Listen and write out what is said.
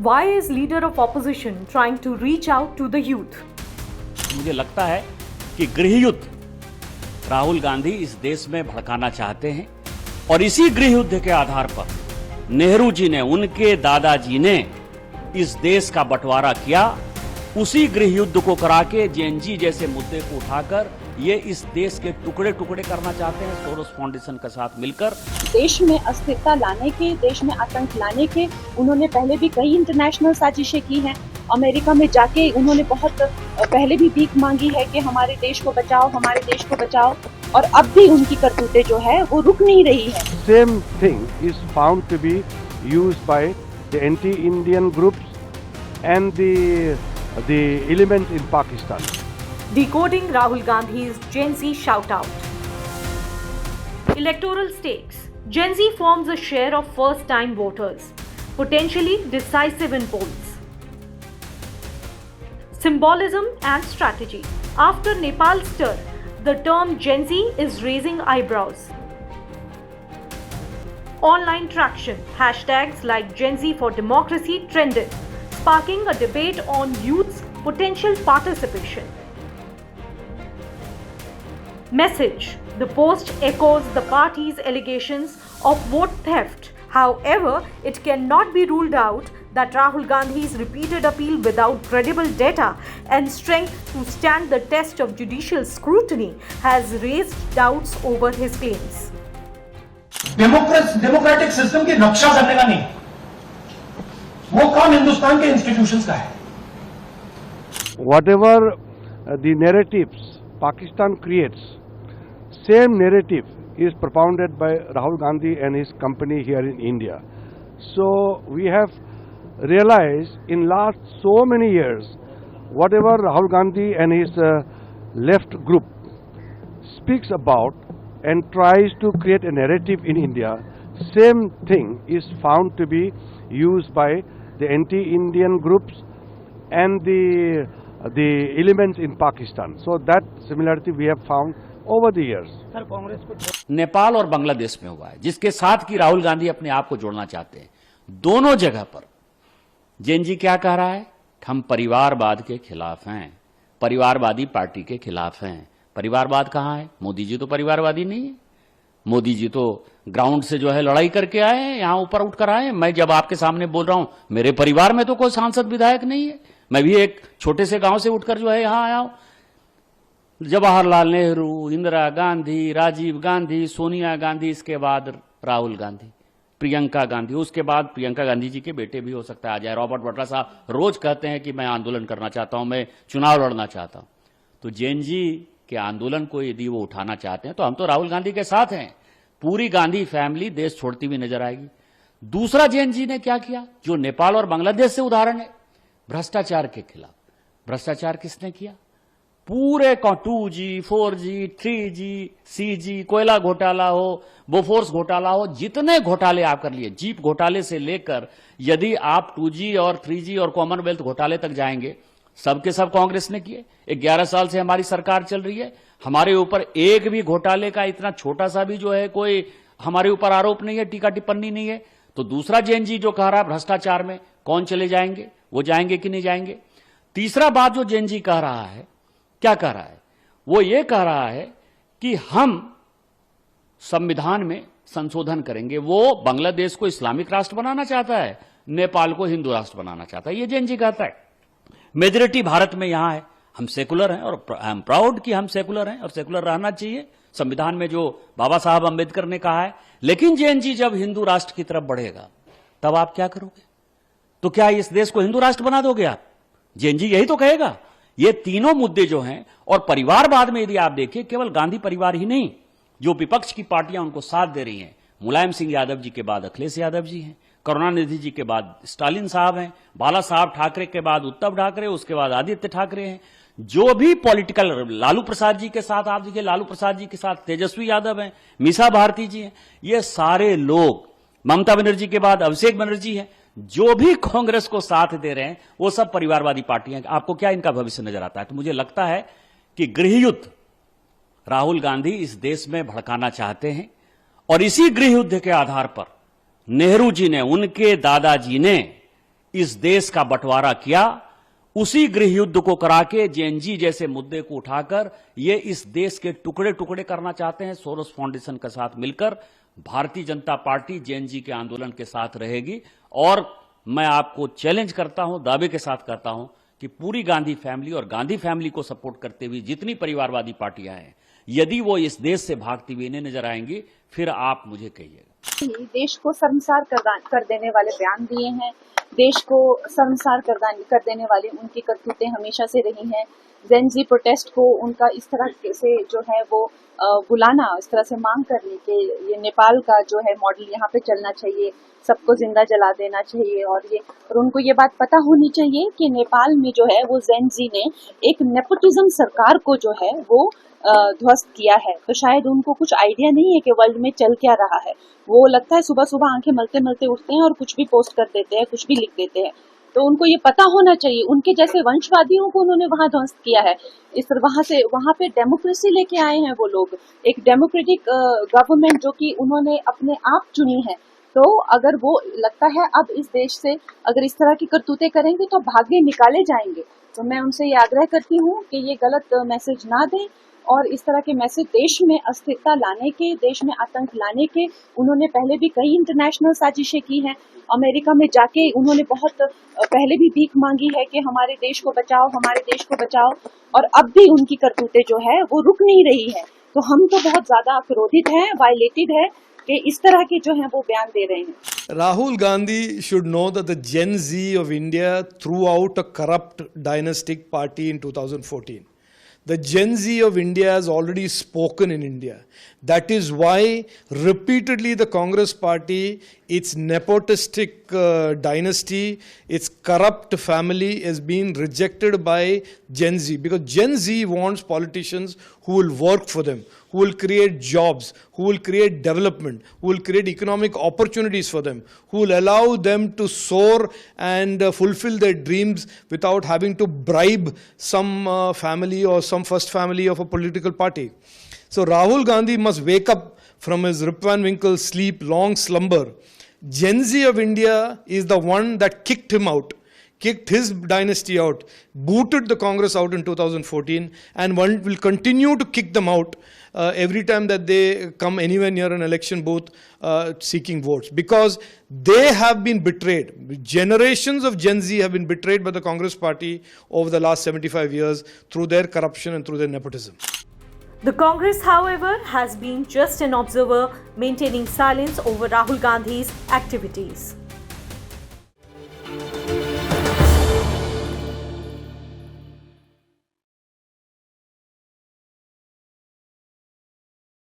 Why is leader of opposition trying to reach out to the youth? मुझे लगता है कि गृहयुद्ध राहुल गांधी इस देश में भड़काना चाहते हैं और इसी गृहयुद्ध के आधार पर नेहरू जी ने, उनके दादाजी ने इस देश का बंटवारा किया। उसी गृहयुद्ध को करा के जेएनजी जैसे मुद्दे को उठाकर ये इस देश के टुकड़े टुकड़े करना चाहते हैं सोरोस फाउंडेशन के साथ मिलकर। देश में अस्थिरता लाने के, देश में आतंक लाने के उन्होंने पहले भी कई इंटरनेशनल साजिशें की हैं। अमेरिका में जाके उन्होंने बहुत पहले भी भीख मांगी है कि हमारे देश को बचाओ, हमारे देश को बचाओ, और अब भी उनकी करतूतें जो है वो रुक नहीं रही है। Same thing is found to be used by the anti-Indian groups and the elements in Pakistan. Decoding Rahul Gandhi's Gen Z shout-out. Electoral stakes. Gen Z forms a share of first-time voters, potentially decisive in polls. Symbolism and strategy. After Nepal stir, the term Gen Z is raising eyebrows. Online traction. Hashtags like Gen Z for Democracy trended, sparking a debate on youth's potential participation. Message. The post echoes the party's allegations of vote theft. However, it cannot be ruled out that Rahul Gandhi's repeated appeal without credible data and strength to stand the test of judicial scrutiny has raised doubts over his claims. Democratic system की रक्षा करने का नहीं, वो काम हिंदुस्तान के institutions का है। Whatever the narratives Pakistan creates, same narrative is propounded by Rahul Gandhi and his company here in India. So we have realized in last so many years, whatever Rahul Gandhi and his left group speaks about and tries to create a narrative in India, same thing is found to be used by the anti-Indian groups and the elements in Pakistan. So that similarity we have found over the years. Nepal और बांग्लादेश में हुआ है, जिसके साथ की राहुल गांधी अपने आप को जोड़ना चाहते हैं। दोनों जगह पर जेएनजी क्या कह रहा है? हम परिवारवाद के खिलाफ हैं, परिवारवादी पार्टी के खिलाफ हैं। परिवारवाद कहां है? मोदी जी तो परिवारवादी नहीं है। मोदी जी तो ग्राउंड से जो है लड़ाई करके आए हैं, यहां ऊपर उठकर आए हैं। मैं जब आपके सामने बोल रहा हूं, मेरे परिवार में तो कोई सांसद विधायक नहीं है। मैं भी एक छोटे से गांव से उठकर जो है यहां आया हूं। जवाहरलाल नेहरू, इंदिरा गांधी, राजीव गांधी, सोनिया गांधी, इसके बाद राहुल गांधी, प्रियंका गांधी, उसके बाद प्रियंका गांधी जी के बेटे भी हो सकता है आ जाए। रॉबर्ट वाड्रा साहब रोज कहते हैं कि मैं आंदोलन करना चाहता हूं, मैं चुनाव लड़ना चाहता हूं। तो जेएनजी के आंदोलन को यदि वो उठाना चाहते हैं तो हम तो राहुल गांधी के साथ हैं। पूरी गांधी फैमिली देश छोड़ती हुई नजर आएगी। दूसरा जेएनजी ने क्या किया, जो नेपाल और बांग्लादेश से उदाहरण है, भ्रष्टाचार के खिलाफ। भ्रष्टाचार किसने किया? पूरे 2G, 4G, 3G, CG, कोयला घोटाला हो, बोफोर्स घोटाला हो, जितने घोटाले आप कर लिए, जीप घोटाले से लेकर यदि आप 2G और 3G और कॉमनवेल्थ घोटाले तक जाएंगे, सबके सब कांग्रेस ने किए। 11 साल से हमारी सरकार चल रही है, हमारे ऊपर एक भी घोटाले का इतना छोटा सा भी जो है कोई हमारे ऊपर आरोप नहीं है, टीका टिप्पणी नहीं है। तो दूसरा जेएनजी जो कह रहा है भ्रष्टाचार में कौन चले जाएंगे, वो जाएंगे कि नहीं जाएंगे। तीसरा बात जो जेएनजी कह रहा है, क्या कह रहा है? वो ये कह रहा है कि हम संविधान में संशोधन करेंगे। वो बांग्लादेश को इस्लामिक राष्ट्र बनाना चाहता है, नेपाल को हिंदू राष्ट्र बनाना चाहता है, ये जेएनजी कहता है। मेजोरिटी भारत में यहां है, हम सेकुलर हैं और आई एम प्राउड कि हम सेकुलर हैं और सेकुलर रहना चाहिए, संविधान में जो बाबा साहब अंबेडकर ने कहा है। लेकिन जेएनजी जब हिंदू राष्ट्र की तरफ बढ़ेगा तब आप क्या करोगे? तो क्या इस देश को हिंदू राष्ट्र बना दोगे आप? जेएनजी यही तो कहेगा। ये तीनों मुद्दे जो हैं, और परिवारवाद में यदि आप देखिए, केवल गांधी परिवार ही नहीं, जो विपक्ष की पार्टियां उनको साथ दे रही हैं, मुलायम सिंह यादव जी के बाद अखिलेश यादव जी हैं, करुणानिधि जी के बाद स्टालिन साहब हैं, बाला साहब ठाकरे के बाद उद्धव ठाकरे, उसके बाद आदित्य ठाकरे हैं। जो भी पॉलिटिकल, लालू प्रसाद जी के साथ आप देखिए, लालू प्रसाद जी के साथ तेजस्वी यादव हैं, मीसा भारती जी हैं, ये सारे लोग, ममता बनर्जी के बाद अभिषेक बनर्जी हैं, जो भी कांग्रेस को साथ दे रहे हैं वो सब परिवारवादी पार्टियां। आपको क्या इनका भविष्य नजर आता है? तो मुझे लगता है कि गृहयुद्ध राहुल गांधी इस देश में भड़काना चाहते हैं और इसी गृहयुद्ध के आधार पर नेहरू जी ने, उनके दादाजी ने इस देश का बंटवारा किया, उसी गृह युद्ध को करा के जेएनजी जैसे मुद्दे को उठाकर ये इस देश के टुकड़े टुकड़े करना चाहते हैं। सोरोस फाउंडेशन के साथ मिलकर भारतीय जनता पार्टी जेएनजी के आंदोलन के साथ रहेगी और मैं आपको चैलेंज करता हूं, दावे के साथ कहता हूं कि पूरी गांधी फैमिली और गांधी फैमिली को सपोर्ट करते हुए जितनी परिवारवादी पार्टियां हैं, यदि वो इस देश से भागती हुई इन्हें नजर आएंगी, फिर आप मुझे कहिएगा। देश को शर्मसार कर देने वाले बयान दिए हैं, देश को शर्मसार कर देने वाली उनकी करतूतें हमेशा से रही हैं। जेन-ज़ी प्रोटेस्ट को उनका इस तरह से जो है वो बुलाना, इस तरह से मांग करने के ये नेपाल का जो है मॉडल यहाँ पे चलना चाहिए, सबको जिंदा जला देना चाहिए और उनको ये बात पता होनी चाहिए कि नेपाल में जो है वो जेन-ज़ी ने एक नेपोटिज्म सरकार को जो है वो ध्वस्त किया है। तो शायद उनको कुछ आइडिया नहीं है कि वर्ल्ड में चल क्या रहा है। वो लगता है सुबह सुबह आंखें मलते मलते उठते हैं और कुछ भी पोस्ट कर देते हैं, कुछ भी लिख देते हैं। तो उनको ये पता होना चाहिए, उनके जैसे वंशवादियों को उन्होंने वहां ध्वस्त किया है। वहां पे डेमोक्रेसी लेके आए हैं वो लोग, एक डेमोक्रेटिक गवर्नमेंट जो कि उन्होंने अपने आप चुनी है। तो अगर वो लगता है अब इस देश से अगर इस तरह की करतूतें करेंगे तो भाग्य निकाले जाएंगे। तो मैं उनसे ये आग्रह करती हूँ कि ये गलत मैसेज ना दें और इस तरह के मैसेज देश में अस्थिरता लाने के, देश में आतंक लाने के उन्होंने पहले भी कई इंटरनेशनल साजिशें की हैं। अमेरिका में जाके उन्होंने बहुत पहले भी भीख मांगी है कि हमारे देश को बचाओ, हमारे देश को बचाओ, और अब भी उनकी करतूतें जो है वो रुक नहीं रही है। तो हम तो बहुत ज्यादा क्रोधित हैं, वायलेटेड है कि इस तरह के जो है वो बयान दे रहे हैं। Rahul Gandhi should know that the Gen Z of India threw out a corrupt dynastic party in 2014. The Gen Z of India has already spoken in India. That is why repeatedly the Congress party, its nepotistic dynasty, its corrupt family has been rejected by Gen Z, because Gen Z wants politicians who will work for them, who will create jobs, who will create development, who will create economic opportunities for them, who will allow them to soar and fulfill their dreams without having to bribe some family or some first family of a political party. So Rahul Gandhi must wake up from his Rip Van Winkle sleep, long slumber. Gen Z of India is the one that kicked him out, kicked his dynasty out, booted the Congress out in 2014, and one will continue to kick them out every time that they come anywhere near an election booth seeking votes, because they have been betrayed. Generations of Gen Z have been betrayed by the Congress party over the last 75 years through their corruption and through their nepotism. The Congress, however, has been just an observer, maintaining silence over Rahul Gandhi's activities.